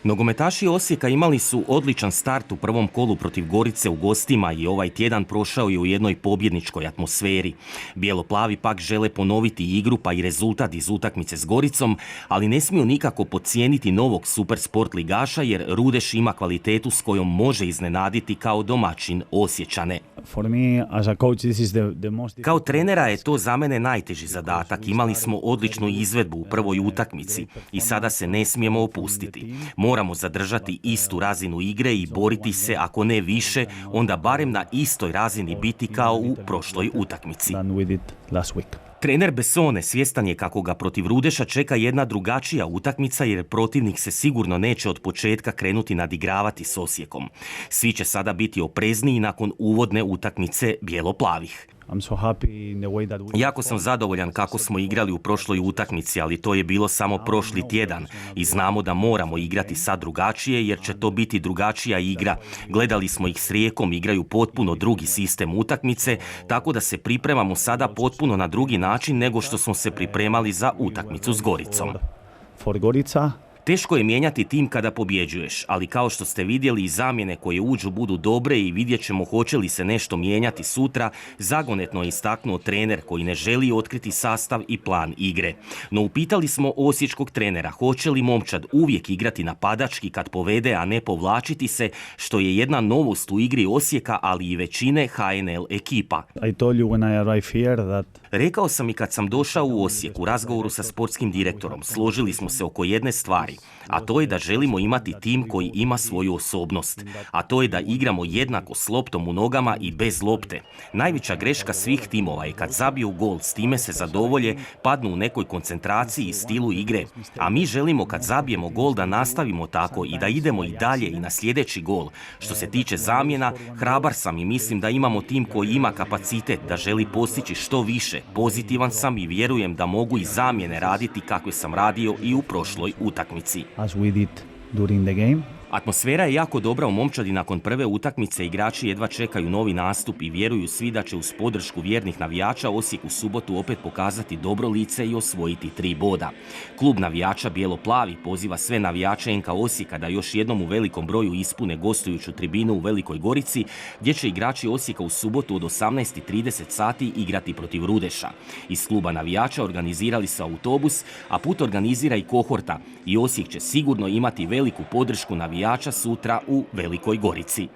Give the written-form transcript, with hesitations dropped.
Nogometaši Osijeka imali su odličan start u prvom kolu protiv Gorice u gostima i ovaj tjedan prošao je u jednoj pobjedničkoj atmosferi. Bijelo-plavi pak žele ponoviti igru pa i rezultat iz utakmice s Goricom, ali ne smiju nikako podcijeniti novog supersport ligaša jer Rudeš ima kvalitetu s kojom može iznenaditi kao domaćin Osječane. Kao trenera je to za mene najteži zadatak. Imali smo odličnu izvedbu u prvoj utakmici i sada se ne smijemo opustiti. Moramo zadržati istu razinu igre i boriti se, ako ne više, onda barem na istoj razini biti kao u prošloj utakmici. Trener Bessone svjestan je kako ga protiv Rudeša čeka jedna drugačija utakmica jer protivnik se sigurno neće od početka krenuti nadigravati s Osijekom. Svi će sada biti oprezniji nakon uvodne utakmice bijelo-plavih. Jako sam zadovoljan kako smo igrali u prošloj utakmici, ali to je bilo samo prošli tjedan i znamo da moramo igrati sad drugačije jer će to biti drugačija igra. Gledali smo ih s Rijekom, igraju potpuno drugi sistem utakmice, tako da se pripremamo sada potpuno na drugi način nego što smo se pripremali za utakmicu s Goricom. Teško je mijenjati tim kada pobjeđuješ, ali kao što ste vidjeli i zamjene koje uđu budu dobre i vidjet ćemo hoće li se nešto mijenjati sutra, zagonetno je istaknuo trener koji ne želi otkriti sastav i plan igre. No upitali smo osječkog trenera hoće li momčad uvijek igrati napadački kad povede, a ne povlačiti se, što je jedna novost u igri Osijeka, ali i većine HNL ekipa. Rekao sam i kad sam došao u Osijek u razgovoru sa sportskim direktorom, složili smo se oko jedne stvari, a to je da želimo imati tim koji ima svoju osobnost, a to je da igramo jednako s loptom u nogama i bez lopte. Najveća greška svih timova je kad zabiju gol, s time se zadovolje, padnu u nekoj koncentraciji i stilu igre, a mi želimo kad zabijemo gol da nastavimo tako i da idemo i dalje i na sljedeći gol. Što se tiče zamjena, hrabar sam i mislim da imamo tim koji ima kapacitet da želi postići što više. Pozitivan sam i vjerujem da mogu i zamjene raditi kakve sam radio i u prošloj utakmici. Atmosfera je jako dobra u momčadi nakon prve utakmice, igrači jedva čekaju novi nastup i vjeruju svi da će uz podršku vjernih navijača Osijek u subotu opet pokazati dobro lice i osvojiti 3 boda. Klub navijača Bijelo-plavi poziva sve navijače NK Osijeka da još jednom u velikom broju ispune gostujuću tribinu u Velikoj Gorici, gdje će igrači Osijeka u subotu od 18:30 sati igrati protiv Rudeša. Iz kluba navijača organizirali su autobus, a put organizira i kohorta i Osijek će sigurno imati veliku podršku navijača sutra u Velikoj Gorici.